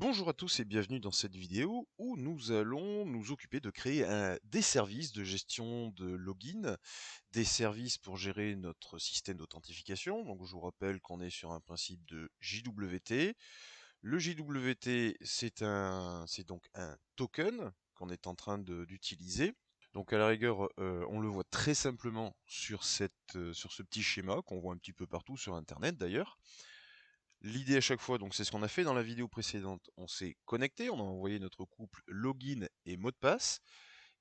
Bonjour à tous et bienvenue dans cette vidéo où nous allons nous occuper de créer des services de gestion de login, des services pour gérer notre système d'authentification. Donc je vous rappelle qu'on est sur un principe de JWT. Le JWT, c'est donc un token qu'on est en train d'utiliser. Donc à la rigueur, on le voit très simplement sur ce petit schéma qu'on voit un petit peu partout sur Internet d'ailleurs. L'idée à chaque fois, donc c'est ce qu'on a fait dans la vidéo précédente, on s'est connecté, on a envoyé notre couple login et mot de passe,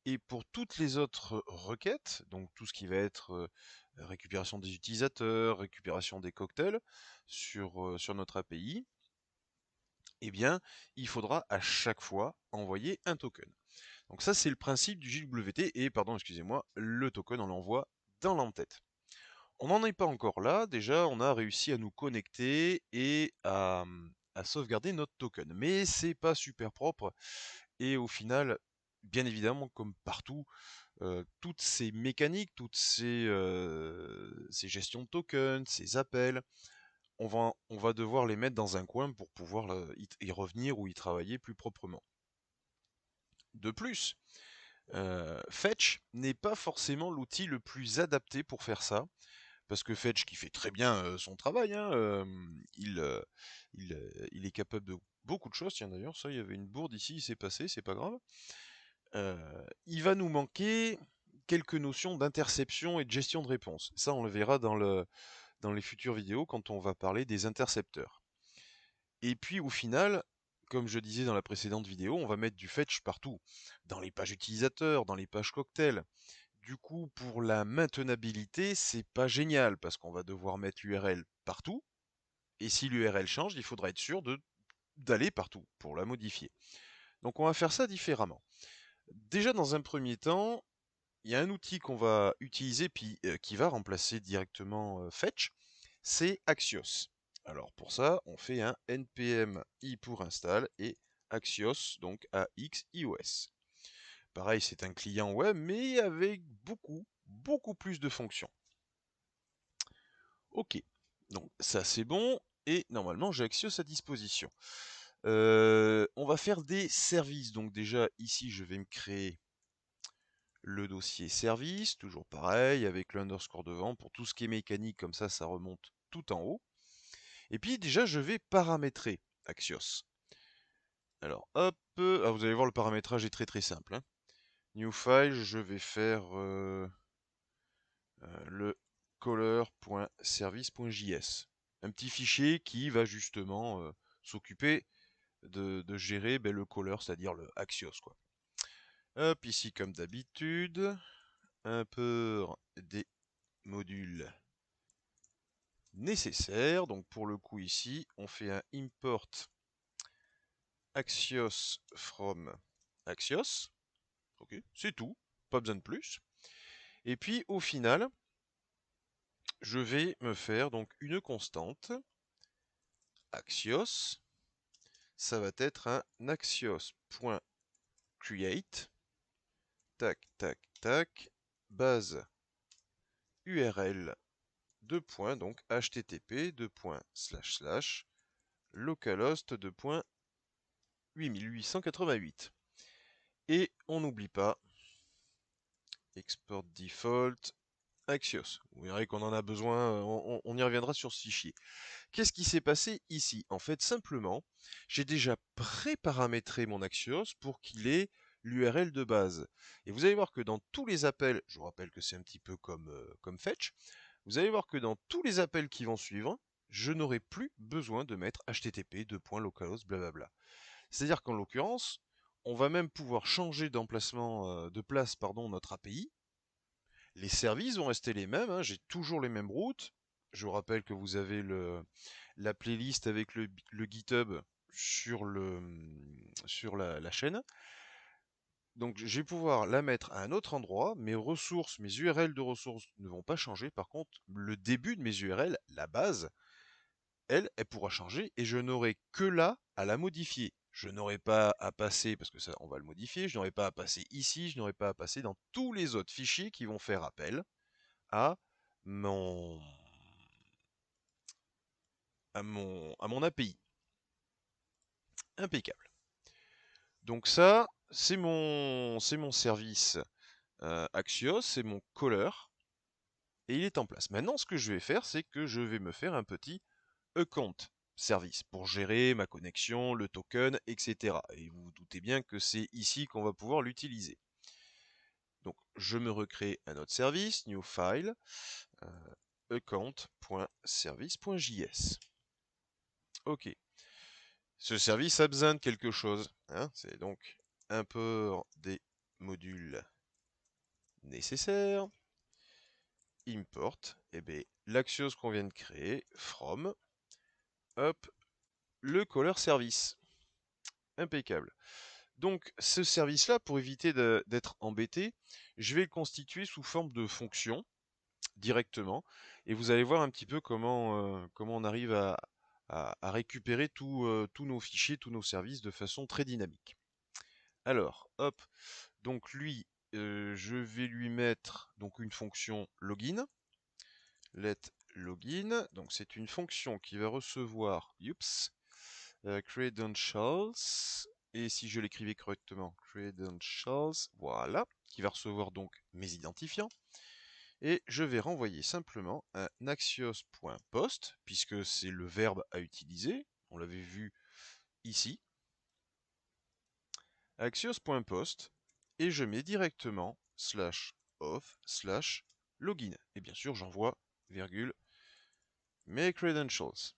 et pour toutes les autres requêtes, donc tout ce qui va être récupération des utilisateurs, récupération des cocktails sur notre API, eh bien, il faudra à chaque fois envoyer un token. Donc ça, c'est le principe du JWT, et pardon, excusez-moi, le token, on l'envoie dans l'entête. On n'en est pas encore là, déjà on a réussi à nous connecter et à sauvegarder notre token. Mais c'est pas super propre et au final, bien évidemment, comme partout, toutes ces mécaniques, ces gestions de tokens, ces appels, on va devoir les mettre dans un coin pour pouvoir y revenir ou y travailler plus proprement. De plus, Fetch n'est pas forcément l'outil le plus adapté pour faire ça. Parce que Fetch, qui fait très bien son travail, hein, il est capable de beaucoup de choses. Tiens d'ailleurs, ça, il y avait une bourde ici, il s'est passé, c'est pas grave. Il va nous manquer quelques notions d'interception et de gestion de réponse. Ça, on le verra dans les futures vidéos quand on va parler des intercepteurs. Et puis au final, comme je disais dans la précédente vidéo, on va mettre du fetch partout. Dans les pages utilisateurs, dans les pages cocktails. Du coup, pour la maintenabilité, c'est pas génial parce qu'on va devoir mettre l'URL partout. Et si l'URL change, il faudra être sûr d'aller partout pour la modifier. Donc on va faire ça différemment. Déjà dans un premier temps, il y a un outil qu'on va utiliser puis qui va remplacer directement Fetch, c'est Axios. Alors pour ça, on fait un npm i pour install et Axios, donc AXIOS. Pareil, c'est un client web, mais avec beaucoup plus de fonctions. Ok, donc ça c'est bon, et normalement j'ai Axios à disposition. On va faire des services, donc déjà ici je vais me créer le dossier service, toujours pareil, avec l'underscore devant, pour tout ce qui est mécanique, comme ça remonte tout en haut. Et puis déjà je vais paramétrer Axios. Alors hop, vous allez voir le paramétrage est très simple, hein. New file, je vais faire le caller.service.js. Un petit fichier qui va justement s'occuper de gérer le caller, c'est-à-dire le Axios, quoi. Hop, ici comme d'habitude, un peu des modules nécessaires. Donc pour le coup ici, on fait un import Axios from Axios. Ok, c'est tout, pas besoin de plus. Et puis au final, je vais me faire donc une constante Axios. Ça va être un axios.create, tac, tac, tac, base URL, deux points, donc http, deux points, slash, localhost, deux points, 8888. Et on n'oublie pas, export default, Axios. Vous verrez qu'on en a besoin, on y reviendra sur ce fichier. Qu'est-ce qui s'est passé ici? En fait, simplement, j'ai déjà pré-paramétré mon Axios pour qu'il ait l'URL de base. Et vous allez voir que dans tous les appels, je vous rappelle que c'est un petit peu comme Fetch, vous allez voir que dans tous les appels qui vont suivre, je n'aurai plus besoin de mettre http localhost blablabla. C'est-à-dire qu'en l'occurrence, on va même pouvoir changer d'emplacement de place notre API. Les services vont rester les mêmes, hein, j'ai toujours les mêmes routes. Je vous rappelle que vous avez la playlist avec le GitHub sur la chaîne. Donc je vais pouvoir la mettre à un autre endroit. Mes ressources, mes URL de ressources ne vont pas changer. Par contre, le début de mes URL, la base, elle pourra changer et je n'aurai que là à la modifier. Je n'aurai pas à passer, parce que ça on va le modifier, je n'aurai pas à passer ici, je n'aurai pas à passer dans tous les autres fichiers qui vont faire appel à mon, à mon API. Impeccable. Donc ça, c'est mon service Axios, c'est mon caller, et il est en place. Maintenant, ce que je vais faire, c'est que je vais me faire un petit account service pour gérer ma connexion, le token, etc. Et vous vous doutez bien que c'est ici qu'on va pouvoir l'utiliser. Donc, je me recrée un autre service, new file, account.service.js. Ok. Ce service a besoin de quelque chose, hein, c'est donc import des modules nécessaires, import, et bien l'Axios qu'on vient de créer, from, hop, le caller service. Impeccable. Donc ce service-là, pour éviter d'être embêté, je vais le constituer sous forme de fonction directement, et vous allez voir un petit peu comment on arrive à récupérer tous nos fichiers, tous nos services de façon très dynamique. Alors, hop, donc lui, je vais lui mettre donc une fonction login, let login, donc c'est une fonction qui va recevoir, credentials, et si je l'écrivais correctement, credentials, voilà, qui va recevoir donc mes identifiants, et je vais renvoyer simplement un axios.post, puisque c'est le verbe à utiliser, on l'avait vu ici, axios.post, et je mets directement /auth/login, et bien sûr j'envoie, virgule, mes credentials.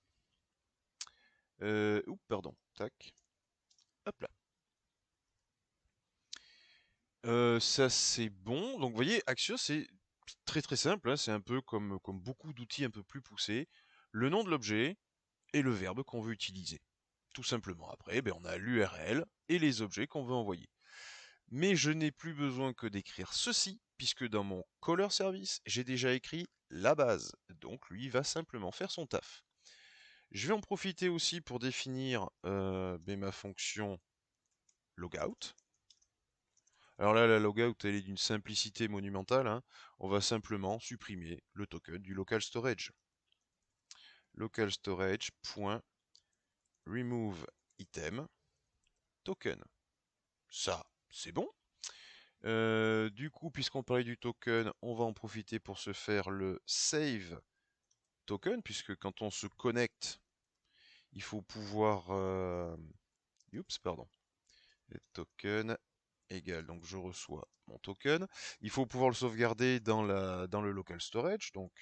Pardon, tac, hop là. Ça c'est bon. Donc vous voyez, Axios c'est très très simple, hein. C'est un peu comme beaucoup d'outils un peu plus poussés. Le nom de l'objet et le verbe qu'on veut utiliser. Tout simplement. Après, ben, on a l'URL et les objets qu'on veut envoyer. Mais je n'ai plus besoin que d'écrire ceci, puisque dans mon caller service, j'ai déjà écrit la base. Donc lui va simplement faire son taf. Je vais en profiter aussi pour définir ben, ma fonction logout. Alors là, la logout, elle est d'une simplicité monumentale, hein. On va simplement supprimer le token du local storage. Local storage.remove item token. Ça, c'est bon. Du coup, puisqu'on parlait du token, on va en profiter pour se faire le save token, puisque quand on se connecte, il faut pouvoir... pardon. Le token égale, donc je reçois mon token. Il faut pouvoir le sauvegarder dans le local storage, donc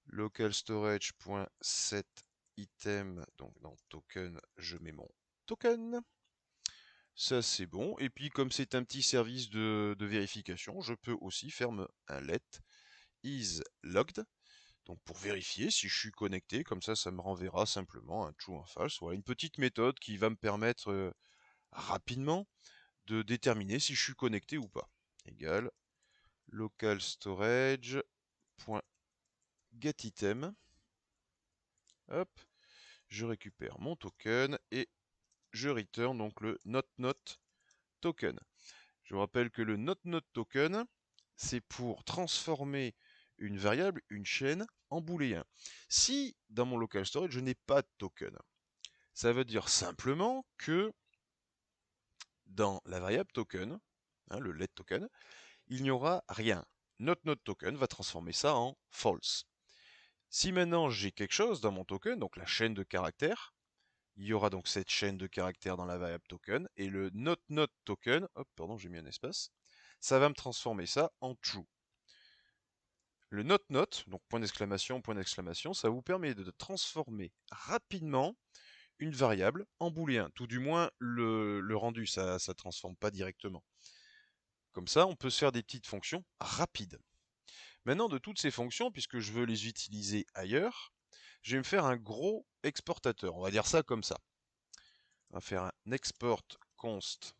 local storage.set item, donc dans token, je mets mon token. Ça c'est bon. Et puis comme c'est un petit service de vérification, je peux aussi faire un let is logged. Donc pour vérifier si je suis connecté, comme ça me renverra simplement un true, un false. Voilà une petite méthode qui va me permettre rapidement de déterminer si je suis connecté ou pas. Égal local storage.getItem. Hop, je récupère mon token et je return donc le not token. Je vous rappelle que le not token, c'est pour transformer une variable, une chaîne, en booléen. Si dans mon local storage, je n'ai pas de token, ça veut dire simplement que dans la variable token, hein, le let token, il n'y aura rien. Not token va transformer ça en false. Si maintenant j'ai quelque chose dans mon token, donc la chaîne de caractères, il y aura donc cette chaîne de caractères dans la variable token, et le not token, hop, pardon, j'ai mis un espace, ça va me transformer ça en true. Le not, donc point d'exclamation, ça vous permet de transformer rapidement une variable en booléen. Tout du moins, le rendu, ça ne transforme pas directement. Comme ça, on peut se faire des petites fonctions rapides. Maintenant, de toutes ces fonctions, puisque je veux les utiliser ailleurs, je vais me faire un gros exportateur. On va dire ça comme ça. On va faire un export const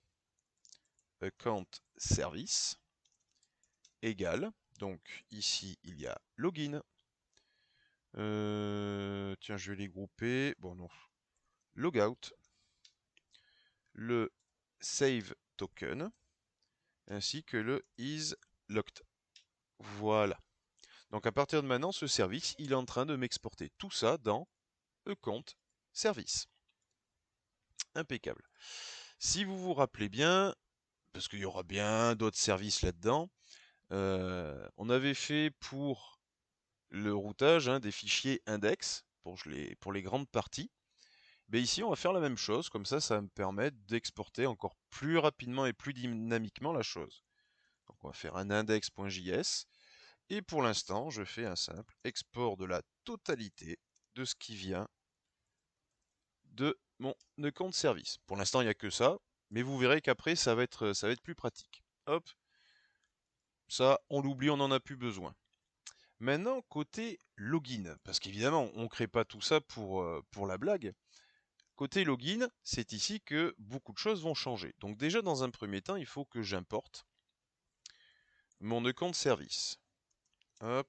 account service égale. Donc ici, il y a login. Tiens, je vais les grouper. Bon, non. Logout. Le save token. Ainsi que le is locked. Voilà. Donc à partir de maintenant, ce service, il est en train de m'exporter tout ça dans account service. Impeccable. Si vous vous rappelez bien, parce qu'il y aura bien d'autres services là-dedans, on avait fait pour le routage des fichiers index pour les grandes parties. Mais ici, on va faire la même chose, comme ça va me permettre d'exporter encore plus rapidement et plus dynamiquement la chose. Donc on va faire un index.js, et pour l'instant, je fais un simple export de la totalité de ce qui vient de mon compte service. Pour l'instant, il n'y a que ça, mais vous verrez qu'après, ça va être plus pratique. Hop, ça, on l'oublie, on n'en a plus besoin. Maintenant, côté login, parce qu'évidemment, on ne crée pas tout ça pour la blague. Côté login, c'est ici que beaucoup de choses vont changer. Donc déjà, dans un premier temps, il faut que j'importe mon account service. Hop,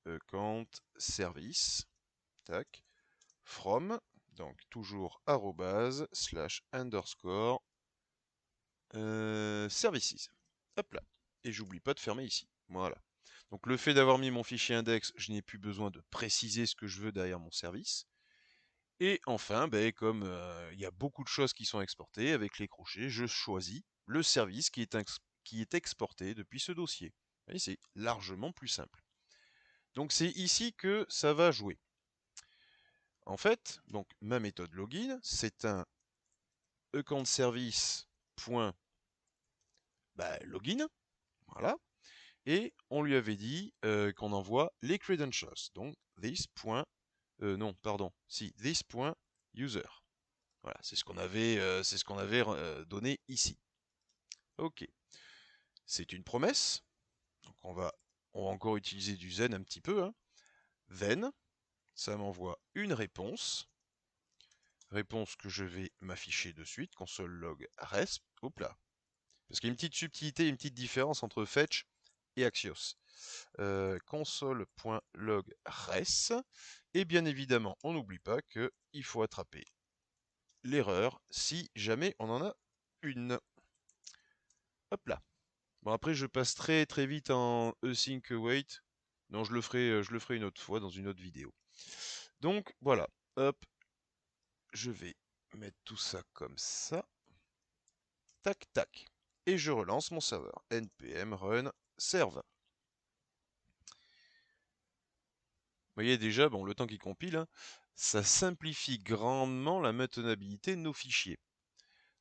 account service, tac, from, donc toujours arrobase, /_ services. Hop là. Et j'oublie pas de fermer ici. Voilà. Donc le fait d'avoir mis mon fichier index, je n'ai plus besoin de préciser ce que je veux derrière mon service. Et enfin, comme il y a beaucoup de choses qui sont exportées, avec les crochets, je choisis le service qui est exporté depuis ce dossier. Vous voyez, c'est largement plus simple. Donc c'est ici que ça va jouer. En fait, donc ma méthode login, c'est un account service.login, voilà, et on lui avait dit qu'on envoie les credentials, donc this.user. Voilà, c'est ce qu'on avait, donné ici. Ok, c'est une promesse, donc on va encore utiliser du Zen un petit peu. Then, ça m'envoie une réponse. Réponse que je vais m'afficher de suite, console log resp. Hop là. Parce qu'il y a une petite subtilité, une petite différence entre fetch et Axios. Console.log res. Et bien évidemment, on n'oublie pas qu'il faut attraper l'erreur si jamais on en a une. Hop là. Bon, après, je passe très très vite en async await. Non, je le ferai une autre fois dans une autre vidéo. Donc voilà, hop, je vais mettre tout ça comme ça. Tac, tac. Et je relance mon serveur. npm run serve. Vous voyez déjà, bon, le temps qui compile, ça simplifie grandement la maintenabilité de nos fichiers.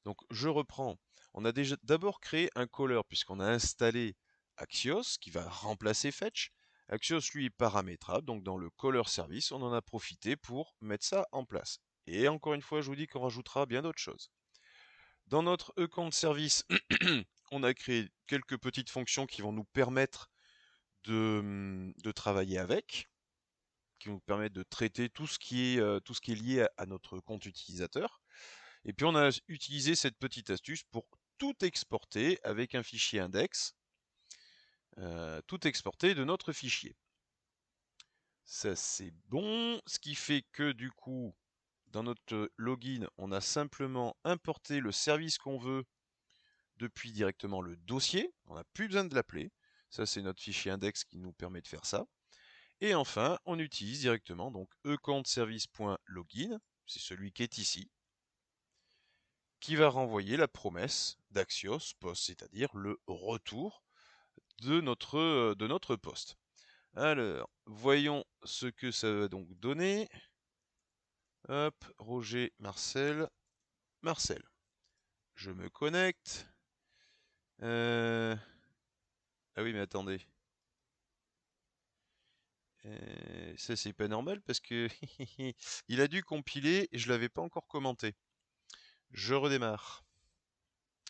Donc je reprends. On a déjà d'abord créé un caller puisqu'on a installé Axios qui va remplacer Fetch. Axios lui est paramétrable, donc dans le caller service, on en a profité pour mettre ça en place. Et encore une fois, je vous dis qu'on rajoutera bien d'autres choses. Dans notre account service, on a créé quelques petites fonctions qui vont nous permettre de travailler avec, qui vont nous permettre de traiter tout ce qui est lié à notre compte utilisateur. Et puis on a utilisé cette petite astuce pour tout exporter avec un fichier index, tout exporter de notre fichier. Ça c'est bon, ce qui fait que du coup, dans notre login, on a simplement importé le service qu'on veut depuis directement le dossier, on n'a plus besoin de l'appeler. Ça c'est notre fichier index qui nous permet de faire ça. Et enfin, on utilise directement donc accountservice.login, c'est celui qui est ici, qui va renvoyer la promesse d'Axios post, c'est-à-dire le retour de notre poste. Alors, voyons ce que ça va donc donner. Hop, Roger, Marcel, Marcel. Je me connecte. Ah oui, mais attendez. Ça, c'est pas normal parce que il a dû compiler et je l'avais pas encore commenté. Je redémarre.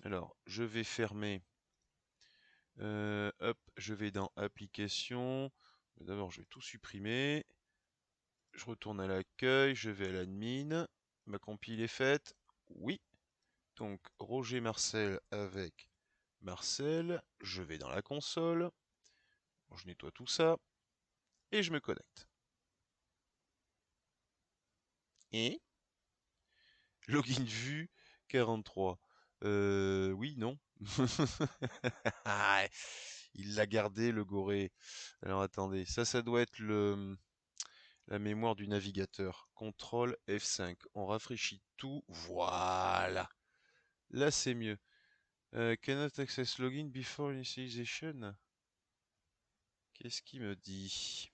Alors, je vais fermer. Hop, je vais dans Applications. D'abord, je vais tout supprimer. Je retourne à l'accueil, je vais à l'admin. Ma compile est faite. Oui. Donc, Roger Marcel avec Marcel. Je vais dans la console. Bon, je nettoie tout ça. Et je me connecte. Et login vu 43. Oui, non. Ah, il l'a gardé, le goré. Alors attendez, ça doit être la mémoire du navigateur. CTRL F5. On rafraîchit tout. Voilà. Là, c'est mieux. Cannot access login before initialization. Qu'est-ce qu'il me dit?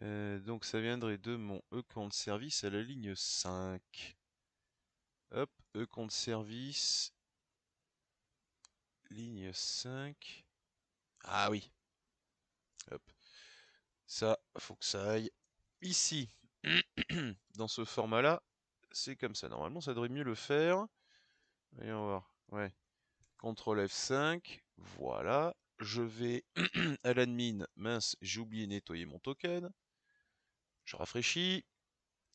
Donc ça viendrait de mon e-compte service à la ligne 5. Hop, e-compte service, ligne 5. Ah oui. Hop. Ça, faut que ça aille ici. Dans ce format-là, c'est comme ça. Normalement, ça devrait mieux le faire. Voyons voir. Ouais. CTRL F5. Voilà. Je vais à l'admin. Mince, j'ai oublié de nettoyer mon token. Je rafraîchis.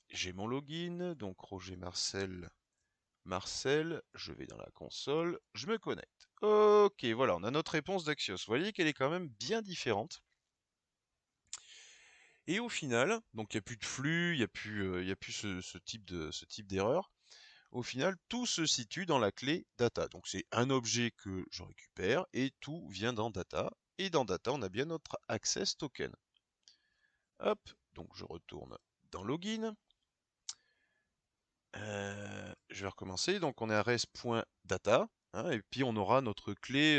J'ai mon login. Donc Roger Marcel. Marcel. Je vais dans la console. Je me connecte. Ok, voilà. On a notre réponse d'Axios. Vous voyez qu'elle est quand même bien différente. Et au final, donc il n'y a plus de flux, il n'y a plus ce type d'erreur. Au final, tout se situe dans la clé data. Donc c'est un objet que je récupère et tout vient dans data. Et dans data, on a bien notre access token. Hop, donc je retourne dans login. Je vais recommencer. Donc on est à res.data. Hein, et puis on aura notre clé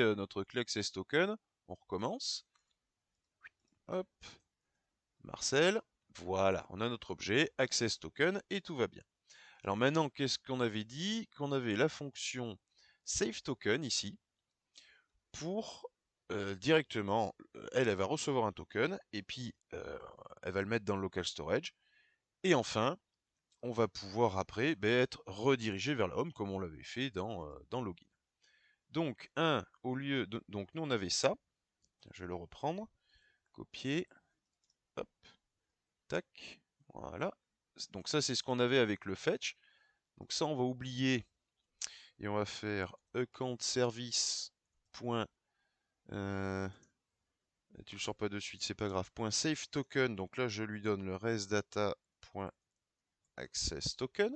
access token. On recommence. Hop, Marcel. Voilà, on a notre objet, access token, et tout va bien. Alors maintenant, qu'est-ce qu'on avait dit? Qu'on avait la fonction saveToken ici pour directement, elle va recevoir un token et puis elle va le mettre dans le local storage. Et enfin, on va pouvoir après être redirigé vers la home comme on l'avait fait dans login. Donc, au lieu de. Donc, nous on avait ça. Tiens, je vais le reprendre. Copier. Hop. Tac. Voilà. Donc, ça, c'est ce qu'on avait avec le fetch. Donc, ça, on va oublier. Et on va faire account service. Tu le sors pas de suite, c'est pas grave. Save token. Donc là, je lui donne le resdata.access token.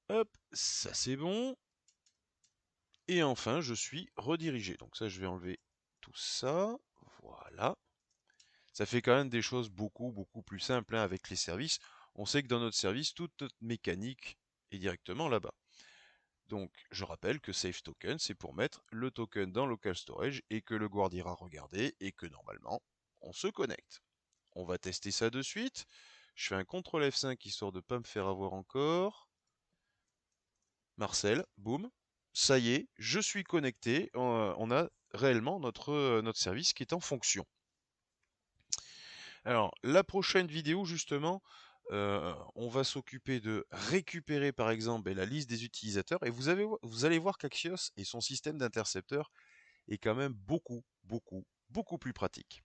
Hop, ça c'est bon. Et enfin, je suis redirigé. Donc ça, je vais enlever tout ça. Voilà. Ça fait quand même des choses beaucoup plus simples hein, avec les services. On sait que dans notre service, toute notre mécanique est directement là-bas. Donc, je rappelle que save token, c'est pour mettre le token dans local storage et que le guard ira regarder et que normalement, on se connecte. On va tester ça de suite. Je fais un CTRL F5 histoire de ne pas me faire avoir encore. Marcel, boum. Ça y est, je suis connecté. On a réellement notre service qui est en fonction. Alors, la prochaine vidéo, justement, on va s'occuper de récupérer, par exemple, la liste des utilisateurs. Et vous allez voir qu'Axios et son système d'intercepteurs est quand même beaucoup plus pratique.